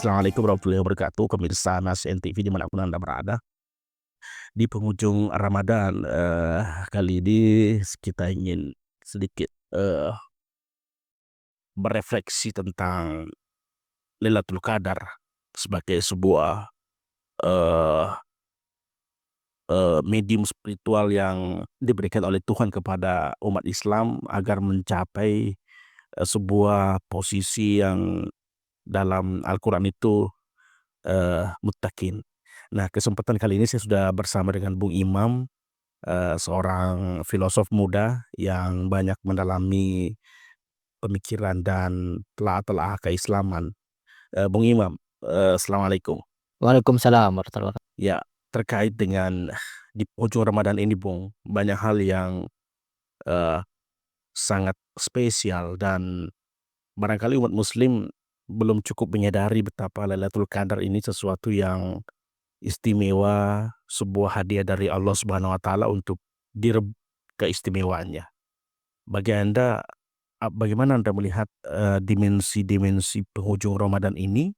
Assalamualaikum warahmatullahi wabarakatuh, pemirsa Nas NTV dimanapun Anda berada. Di penghujung Ramadan, kali ini kita ingin sedikit berefleksi tentang Lailatul Qadar sebagai sebuah eh, medium spiritual yang diberikan oleh Tuhan kepada umat Islam agar mencapai sebuah posisi yang dalam Al-Quran itu muttaqin. Nah, kesempatan kali ini saya sudah bersama dengan Bung Imam, seorang filosof muda yang banyak mendalami pemikiran dan telah keislaman. Bung Imam, Assalamualaikum. Waalaikumsalam warahmatullahi wabarakatuh. Ya, terkait dengan di ujung Ramadan ini, Bung, banyak hal yang eh, sangat spesial dan barangkali umat Muslim belum cukup menyadari betapa Lailatul Qadar ini sesuatu yang istimewa, sebuah hadiah dari Allah Subhanahu wa taala untuk keistimewaannya. Bagi Anda, bagaimana Anda melihat dimensi-dimensi penghujung Ramadan ini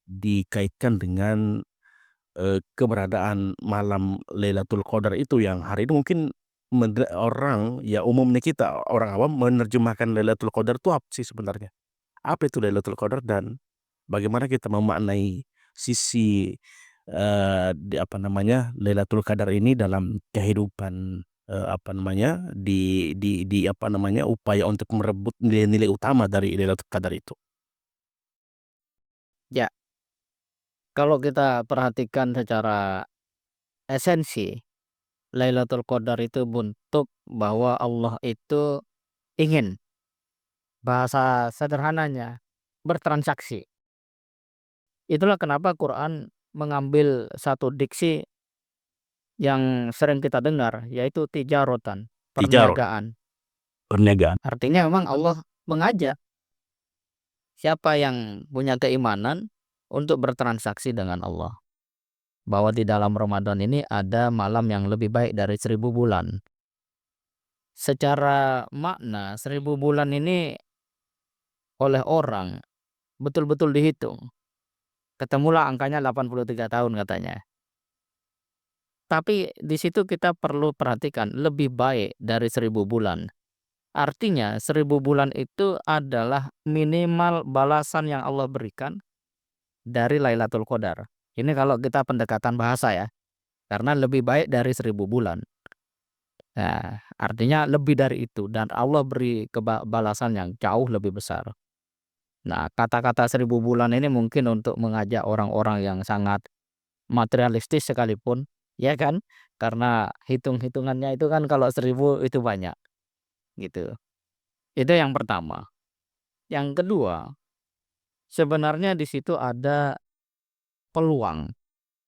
dikaitkan dengan keberadaan malam Lailatul Qadar itu yang hari ini mungkin orang ya umumnya kita orang awam menerjemahkan Lailatul Qadar itu apa sih sebenarnya? Apa itu Lailatul Qadar dan bagaimana kita memaknai sisi apa namanya Lailatul Qadar ini dalam kehidupan apa namanya di apa namanya upaya untuk merebut nilai-nilai utama dari Lailatul Qadar itu. Ya, kalau kita perhatikan secara esensi, Lailatul Qadar itu bentuk bahwa Allah itu ingin, bahasa sederhananya, bertransaksi. Itulah kenapa Quran mengambil satu diksi yang sering kita dengar, yaitu tijarotan, Tijarot, perniagaan. perniagaan. Artinya memang Allah mengajak siapa yang punya keimanan untuk bertransaksi dengan Allah. Bahwa di dalam Ramadan ini ada malam yang lebih baik dari 1000 bulan. Secara makna 1000 bulan ini oleh orang betul-betul dihitung. Ketemulah angkanya 83 tahun katanya. Tapi di situ kita perlu perhatikan lebih baik dari 1000 bulan. Artinya 1000 bulan itu adalah minimal balasan yang Allah berikan dari Lailatul Qadar. Ini kalau kita pendekatan bahasa ya. Karena lebih baik dari 1000 bulan. Nah, artinya lebih dari itu dan Allah beri balasan yang jauh lebih besar. Nah, kata-kata 1000 bulan ini mungkin untuk mengajak orang-orang yang sangat materialistis sekalipun, ya kan? Karena hitung-hitungannya itu kan kalau 1000 itu banyak, gitu. Itu yang pertama. Yang kedua, sebenarnya di situ ada peluang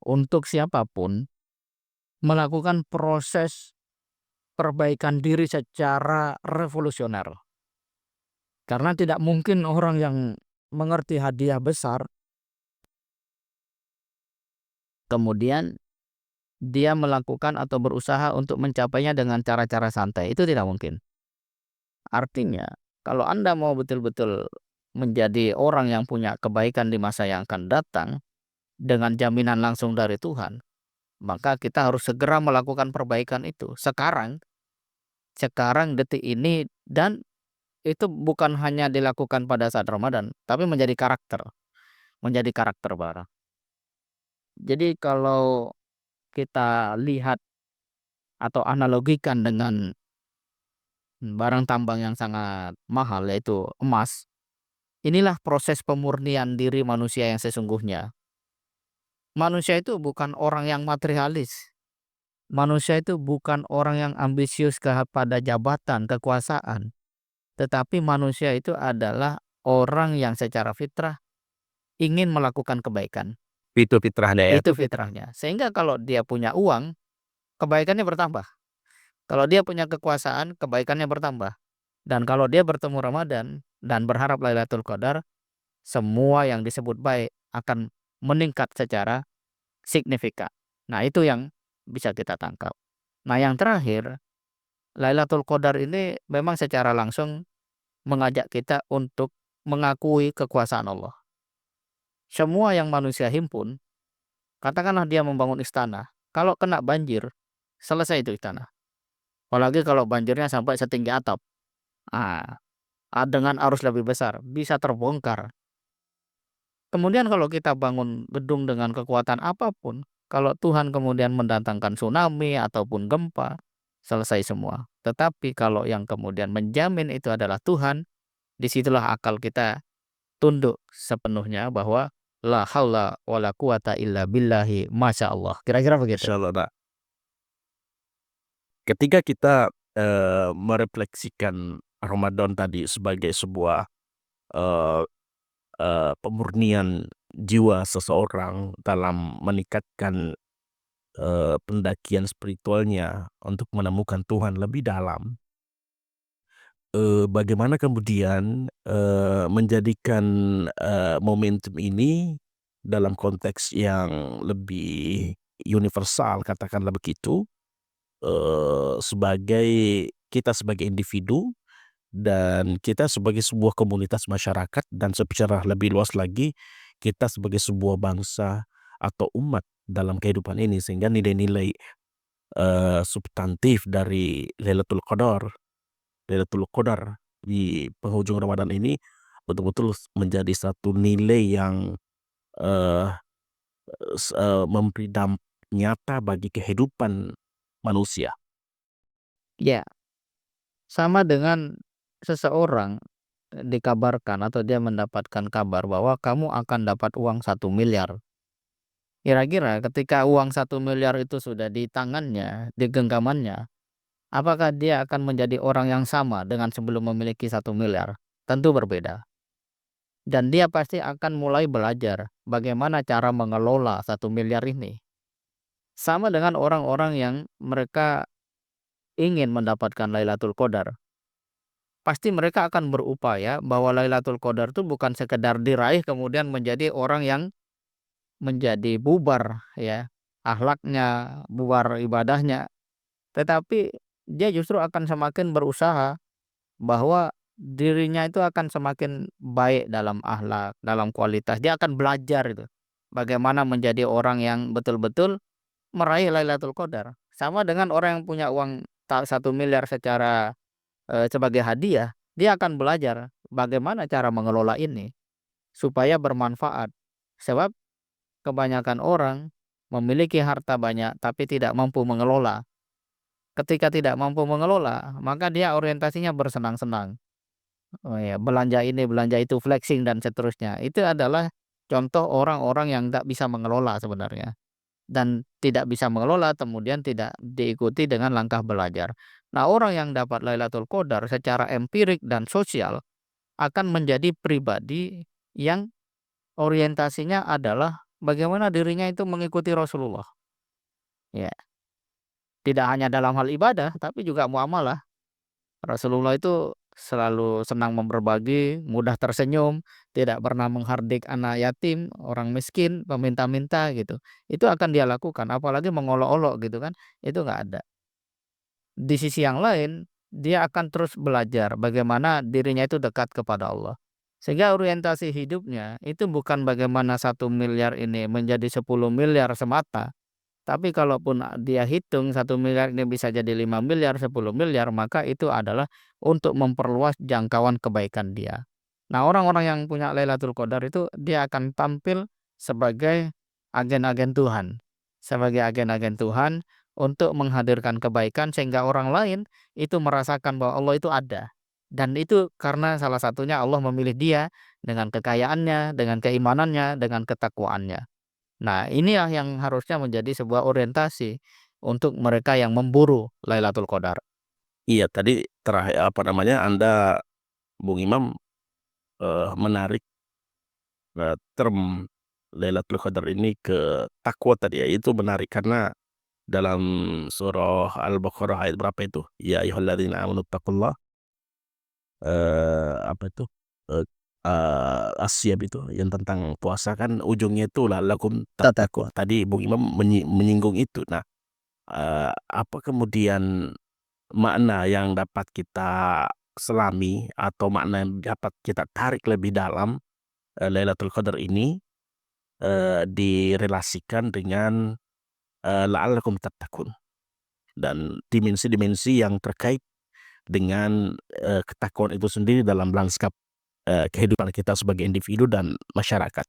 untuk siapapun melakukan proses perbaikan diri secara revolusioner. Karena tidak mungkin orang yang mengerti hadiah besar, kemudian dia melakukan atau berusaha untuk mencapainya dengan cara-cara santai. Itu tidak mungkin. Artinya, kalau Anda mau betul-betul menjadi orang yang punya kebaikan di masa yang akan datang, dengan jaminan langsung dari Tuhan, maka kita harus segera melakukan perbaikan itu. Sekarang detik ini, dan itu bukan hanya dilakukan pada saat Ramadan, tapi menjadi karakter barang. Jadi kalau kita lihat atau analogikan dengan barang tambang yang sangat mahal yaitu emas, inilah proses pemurnian diri manusia yang sesungguhnya. Manusia itu bukan orang yang materialis. Manusia itu bukan orang yang ambisius kepada jabatan, kekuasaan. Tetapi manusia itu adalah orang yang secara fitrah ingin melakukan kebaikan. Itu fitrahnya ya. Itu fitrahnya. Sehingga kalau dia punya uang, kebaikannya bertambah. Kalau dia punya kekuasaan, kebaikannya bertambah. Dan kalau dia bertemu Ramadan dan berharap Lailatul Qadar, semua yang disebut baik akan meningkat secara signifikan. Nah, itu yang bisa kita tangkap. Nah, yang terakhir, Lailatul Qadar ini memang secara langsung mengajak kita untuk mengakui kekuasaan Allah. Semua yang manusia himpun, katakanlah dia membangun istana, kalau kena banjir, selesai itu istana. Apalagi kalau banjirnya sampai setinggi atap. Ah, dengan arus lebih besar, bisa terbongkar. Kemudian kalau kita bangun gedung dengan kekuatan apapun, kalau Tuhan kemudian mendatangkan tsunami ataupun gempa, selesai semua. Tetapi kalau yang kemudian menjamin itu adalah Tuhan, disitulah akal kita tunduk sepenuhnya bahwa la haula wala quwata illa billahi masya Allah. Kira-kira begitu. Masya Allah. Nah, ketika kita merefleksikan Ramadan tadi sebagai sebuah eh, pemurnian jiwa seseorang dalam meningkatkan pendakian spiritualnya untuk menemukan Tuhan lebih dalam, bagaimana kemudian menjadikan momentum ini dalam konteks yang lebih universal, katakanlah begitu, sebagai kita sebagai individu dan kita sebagai sebuah komunitas masyarakat dan secara lebih luas lagi kita sebagai sebuah bangsa atau umat dalam kehidupan ini, sehingga nilai-nilai substantif dari Lailatul Qadar di penghujung Ramadan ini betul-betul menjadi satu nilai yang eh, memberi dampak nyata bagi kehidupan manusia. Ya, sama dengan seseorang dikabarkan atau dia mendapatkan kabar bahwa kamu akan dapat uang 1 miliar. Kira-kira ketika uang 1 miliar itu sudah di tangannya, di genggamannya, apakah dia akan menjadi orang yang sama dengan sebelum memiliki 1 miliar? Tentu berbeda. Dan dia pasti akan mulai belajar bagaimana cara mengelola 1 miliar ini. Sama dengan orang-orang yang mereka ingin mendapatkan Lailatul Qadar. Pasti mereka akan berupaya bahwa Lailatul Qadar itu bukan sekedar diraih kemudian menjadi orang yang menjadi bubar ya, akhlaknya, bubar ibadahnya, tetapi dia justru akan semakin berusaha bahwa dirinya itu akan semakin baik dalam akhlak, dalam kualitas. Dia akan belajar itu, bagaimana menjadi orang yang betul-betul meraih Lailatul Qadar. Sama dengan orang yang punya uang 1 miliar secara sebagai hadiah, dia akan belajar bagaimana cara mengelola ini supaya bermanfaat. Sebab kebanyakan orang memiliki harta banyak tapi tidak mampu mengelola. Ketika tidak mampu mengelola, maka dia orientasinya bersenang-senang. Oh ya, belanja ini, belanja itu, flexing dan seterusnya. Itu adalah contoh orang-orang yang tak bisa mengelola sebenarnya. Dan tidak bisa mengelola kemudian tidak diikuti dengan langkah belajar. Nah, orang yang dapat Lailatul Qadar secara empirik dan sosial akan menjadi pribadi yang orientasinya adalah bagaimana dirinya itu mengikuti Rasulullah. Ya, tidak hanya dalam hal ibadah tapi juga muamalah. Rasulullah itu selalu senang berbagi, mudah tersenyum, tidak pernah menghardik anak yatim, orang miskin, peminta-minta gitu. Itu akan dia lakukan, apalagi mengolok-olok gitu kan, itu nggak ada. Di sisi yang lain, dia akan terus belajar bagaimana dirinya itu dekat kepada Allah. Sehingga orientasi hidupnya itu bukan bagaimana 1 miliar ini menjadi 10 miliar semata, tapi kalaupun dia hitung 1 miliar ini bisa jadi 5 miliar, 10 miliar, maka itu adalah untuk memperluas jangkauan kebaikan dia. Nah, orang-orang yang punya Lailatul Qadar itu dia akan tampil sebagai agen-agen Tuhan. Sebagai agen-agen Tuhan untuk menghadirkan kebaikan sehingga orang lain itu merasakan bahwa Allah itu ada. Dan itu karena salah satunya Allah memilih dia dengan kekayaannya, dengan keimanannya, dengan ketakwaannya. Nah, inilah yang harusnya menjadi sebuah orientasi untuk mereka yang memburu Lailatul Qadar. Iya, tadi terakhir apa namanya Anda, Bung Imam, menarik term Lailatul Qadar ini ke takwa tadi ya, itu menarik karena dalam surah Al-Baqarah ayat berapa itu? Ya ayyuhalladzina amanu taqullah, apa itu? Eee Asyab itu yang tentang puasa kan ujungnya itu la'allakum Tattaqun. tattaqun. Tadi Bung Imam menyinggung itu. Nah, apa kemudian makna yang dapat kita selami atau makna yang dapat kita tarik lebih dalam Lailatul Qadar ini? direlasikan dengan la'allakum tattaqun, dan dimensi-dimensi yang terkait dengan ketakwaan itu sendiri dalam lanskap kehidupan kita sebagai individu dan masyarakat.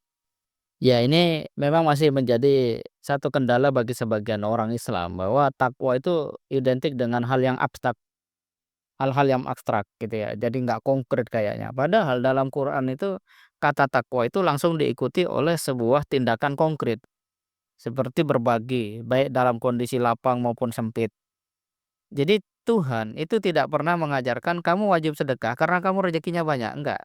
Ya, ini memang masih menjadi satu kendala bagi sebagian orang Islam bahwa takwa itu identik dengan hal yang abstrak, hal-hal yang abstrak gitu ya. Jadi nggak konkret kayaknya. Padahal dalam Quran itu kata takwa itu langsung diikuti oleh sebuah tindakan konkret seperti berbagi, baik dalam kondisi lapang maupun sempit. Jadi Tuhan itu tidak pernah mengajarkan kamu wajib sedekah karena kamu rezekinya banyak, enggak.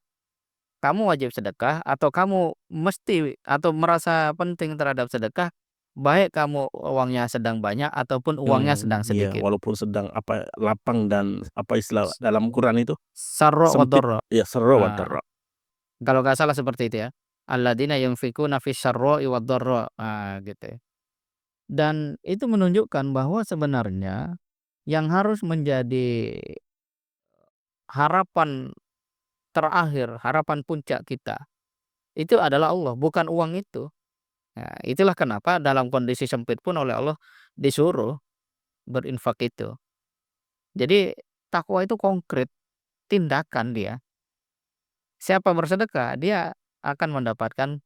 Kamu wajib sedekah atau kamu mesti atau merasa penting terhadap sedekah, baik kamu uangnya sedang banyak ataupun uangnya sedang Iya, sedikit. walaupun sedang lapang dan apa istilah dalam Quran itu Sarra wa sempit, dharra. ya sarra wa Nah, dharra. kalau nggak salah seperti itu ya. Alladzina yunfikuna fis syarra'i wad dharra. Gitu ya. Dan itu menunjukkan bahwa sebenarnya yang harus menjadi harapan terakhir, harapan puncak kita, itu adalah Allah, bukan uang itu. Nah, itulah kenapa dalam kondisi sempit pun oleh Allah disuruh berinfak itu. Jadi takwa itu konkret, tindakan dia. Siapa bersedekah, dia akan mendapatkan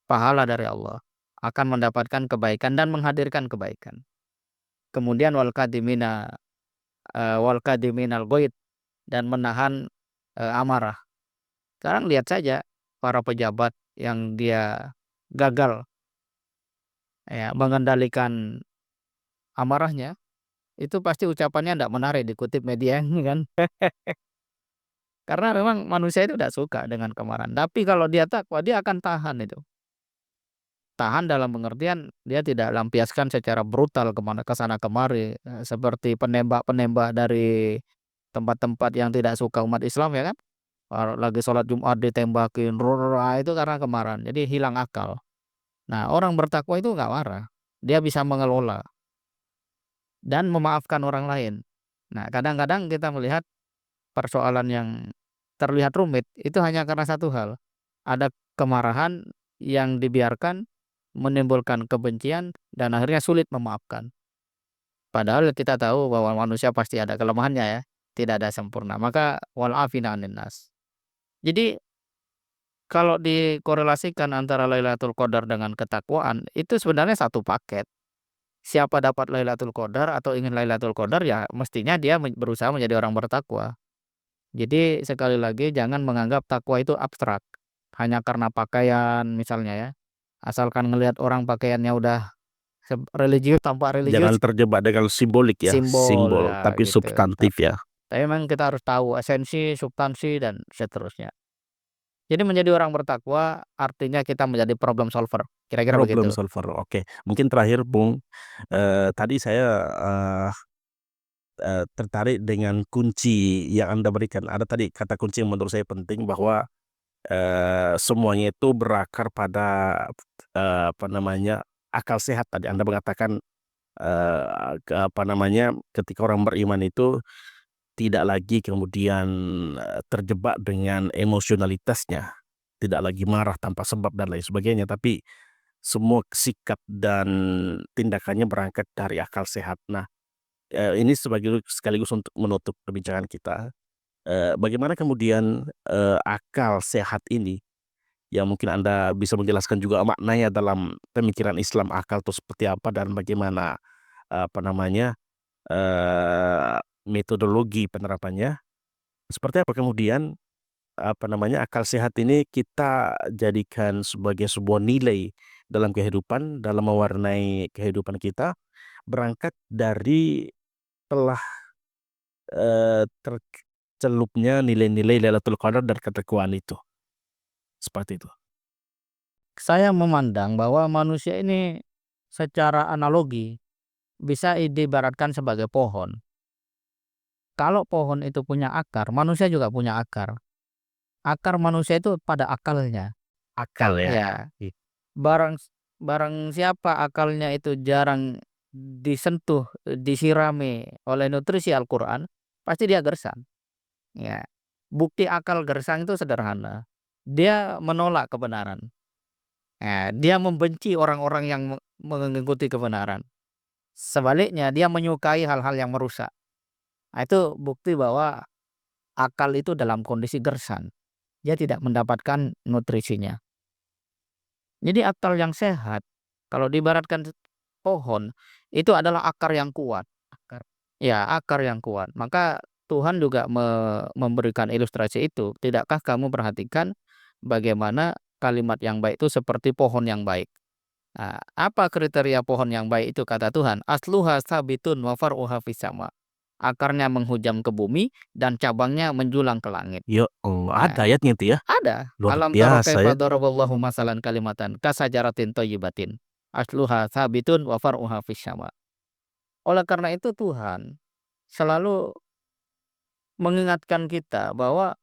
pahala dari Allah, akan mendapatkan kebaikan dan menghadirkan kebaikan. Kemudian wal kadiminal ghaid, dan menahan amarah. Sekarang lihat saja para pejabat yang dia gagal ya mengendalikan amarahnya, itu pasti ucapannya ndak menarik dikutip media ini kan. Karena memang manusia itu tidak suka dengan kemarahan, tapi kalau dia takwa dia akan tahan itu. Tahan dalam pengertian dia tidak lampiaskan secara brutal ke sana kemari, seperti penembak-penembak dari tempat-tempat yang tidak suka umat Islam ya kan. Kalau lagi sholat Jumat ditembakin, itu karena kemarahan, jadi hilang akal. Nah, orang bertakwa itu nggak marah, dia bisa mengelola dan memaafkan orang lain. Nah, kadang-kadang kita melihat persoalan yang terlihat rumit itu hanya karena satu hal, ada kemarahan yang dibiarkan menimbulkan kebencian dan akhirnya sulit memaafkan. Padahal kita tahu bahwa manusia pasti ada kelemahannya ya, tidak ada sempurna. Maka wal afina 'anil nas. Jadi kalau dikorelasikan antara Lailatul Qadar dengan ketakwaan, itu sebenarnya satu paket. Siapa dapat Lailatul Qadar atau ingin Lailatul Qadar ya mestinya dia berusaha menjadi orang bertakwa. Jadi sekali lagi jangan menganggap takwa itu abstrak, hanya karena pakaian misalnya ya. Asalkan ngelihat orang pakaiannya udah religius, tampak religius, Jangan terjebak dengan simbolik ya, simbol simbol ya tapi gitu. substantif ya. Tapi memang kita harus tahu esensi, substansi dan seterusnya. Jadi menjadi orang bertakwa artinya kita menjadi problem solver, kira-kira Problem begitu. solver, oke. Mungkin terakhir Bung, tadi saya eh, tertarik dengan kunci yang Anda berikan. Ada tadi kata kunci yang menurut saya penting bahwa semuanya itu berakar pada apa namanya akal sehat. Tadi Anda mengatakan apa namanya ketika orang beriman itu tidak lagi kemudian terjebak dengan emosionalitasnya, tidak lagi marah tanpa sebab dan lain sebagainya, tapi semua sikap dan tindakannya berangkat dari akal sehat. Nah, ini sekaligus untuk menutup perbincangan kita. Bagaimana kemudian akal sehat ini yang mungkin Anda bisa menjelaskan juga maknanya dalam pemikiran Islam, akal itu seperti apa dan bagaimana apa namanya metodologi penerapannya. Seperti apa kemudian apa namanya akal sehat ini kita jadikan sebagai sebuah nilai dalam kehidupan, dalam mewarnai kehidupan kita berangkat dari telah tercelupnya nilai-nilai Lailatul Qadar dan ketakwaan itu. Seperti itu. Saya memandang bahwa manusia ini secara analogi bisa diibaratkan sebagai pohon. Kalau pohon itu punya akar, manusia juga punya akar. Akar manusia itu pada akalnya. Akal ya. Ya, barang barang siapa akalnya itu jarang disentuh, disirami oleh nutrisi Al-Qur'an, pasti dia gersang. Ya. Bukti akal gersang itu sederhana. Dia menolak kebenaran. Dia membenci orang-orang yang mengikuti kebenaran. Sebaliknya dia menyukai hal-hal yang merusak. Itu bukti bahwa akal itu dalam kondisi gersang. Dia tidak mendapatkan nutrisinya. Jadi akal yang sehat, kalau diibaratkan pohon, itu adalah akar yang kuat. Ya, akar yang kuat. Maka Tuhan juga memberikan ilustrasi itu. Tidakkah kamu perhatikan bagaimana kalimat yang baik itu seperti pohon yang baik? Apa kriteria pohon yang baik itu kata Tuhan? Asluha sabitun wa far'uha fis sama. Akarnya menghujam ke bumi dan cabangnya menjulang ke langit. Ya Allah, ada Nah, ayatnya itu ya? ada. Luar Alam taro biasa kaifa ya. daraballahu masalan kalimatan kasajaratin thayyibatin. Asluha sabitun wa far'uha fis sama. Oleh karena itu Tuhan selalu mengingatkan kita bahwa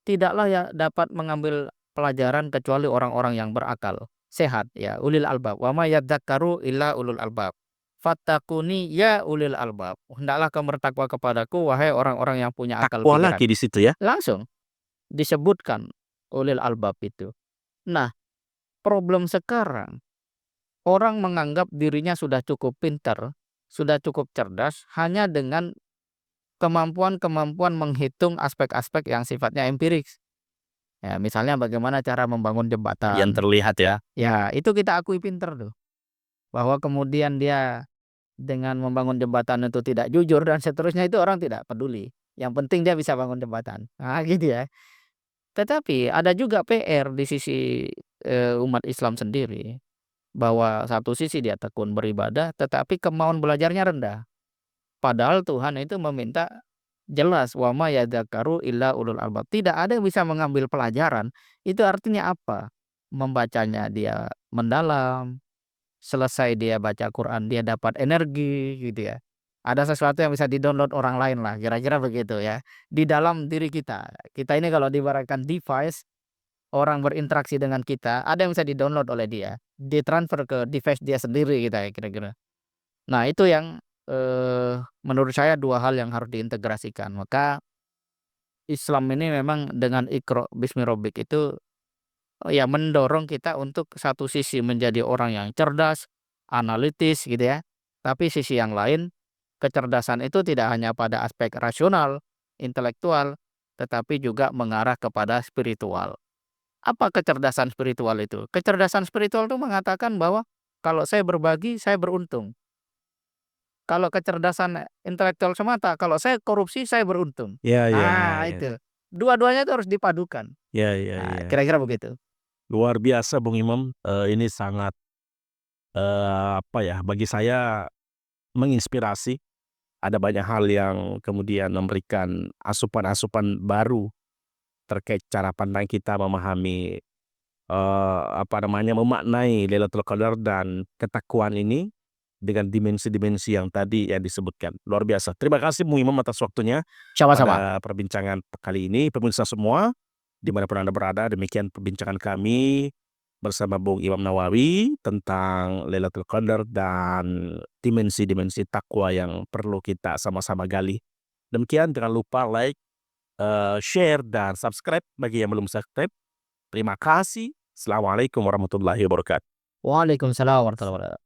tidaklah ya dapat mengambil pelajaran kecuali orang-orang yang berakal, sehat ya, ulil albab. Wa ma yadzakkaru illa ulul albab. Fattaquni ya ulil albab. Hendaklah kamu bertakwa kepadaku wahai orang-orang yang punya akal Takwa pikiran. lagi di situ ya. Langsung disebutkan ulil albab itu. Nah, problem sekarang orang menganggap dirinya sudah cukup pintar, sudah cukup cerdas hanya dengan kemampuan-kemampuan menghitung aspek-aspek yang sifatnya empirik. Ya, misalnya bagaimana cara membangun Yang jembatan. terlihat ya. Ya, itu kita akui pinter tuh. Bahwa kemudian dia dengan membangun jembatan itu tidak jujur dan seterusnya itu orang tidak peduli. Yang penting dia bisa bangun jembatan. Nah, gitu ya. Tetapi ada juga PR di sisi umat Islam sendiri. Bahwa satu sisi dia tekun beribadah, tetapi kemauan belajarnya rendah. Padahal Tuhan itu meminta jelas, wa ma yadzakkaru illa ulul albab. Tidak ada yang bisa mengambil pelajaran. Itu artinya apa? Membacanya dia mendalam, selesai dia baca Quran dia dapat energi gitu ya. Ada sesuatu yang bisa di-download orang lain lah, kira-kira begitu ya. Di dalam diri kita. Kita ini kalau diibaratkan device, orang berinteraksi dengan kita, ada yang bisa di-download oleh dia, ditransfer ke device dia sendiri kita ya kira-kira. Nah, itu yang menurut saya dua hal yang harus diintegrasikan. Maka Islam ini memang dengan Iqra bismi rabbik itu ya mendorong kita untuk satu sisi menjadi orang yang cerdas, analitis gitu ya. Tapi sisi yang lain, kecerdasan itu tidak hanya pada aspek rasional, intelektual, tetapi juga mengarah kepada spiritual. Apa kecerdasan spiritual itu? Kecerdasan spiritual itu mengatakan bahwa kalau saya berbagi, saya beruntung. Kalau kecerdasan intelektual semata, kalau saya korupsi, saya beruntung. Ya, ya, ya. Itu. Dua-duanya itu harus dipadukan. Ya, ya, ya. Kira-kira begitu. Luar biasa Bung Imam. Ini sangat apa ya, bagi saya menginspirasi. Ada banyak hal yang kemudian memberikan asupan-asupan baru terkait cara pandang kita memahami apa namanya, memaknai Lailatul Qadar dan ketakwaan ini dengan dimensi-dimensi yang tadi yang disebutkan. Luar biasa. Terima kasih Bung Imam atas waktunya Sama-sama. pada perbincangan kali ini. Pemirsa semua, dimanapun Anda berada, demikian perbincangan kami bersama Bung Imam Nawawi tentang Lailatul Qadar dan dimensi-dimensi takwa yang perlu kita sama-sama gali. Demikian, jangan lupa like, share, dan subscribe bagi yang belum subscribe. Terima kasih. Assalamualaikum warahmatullahi wabarakatuh. Waalaikumsalam warahmatullahi wabarakatuh.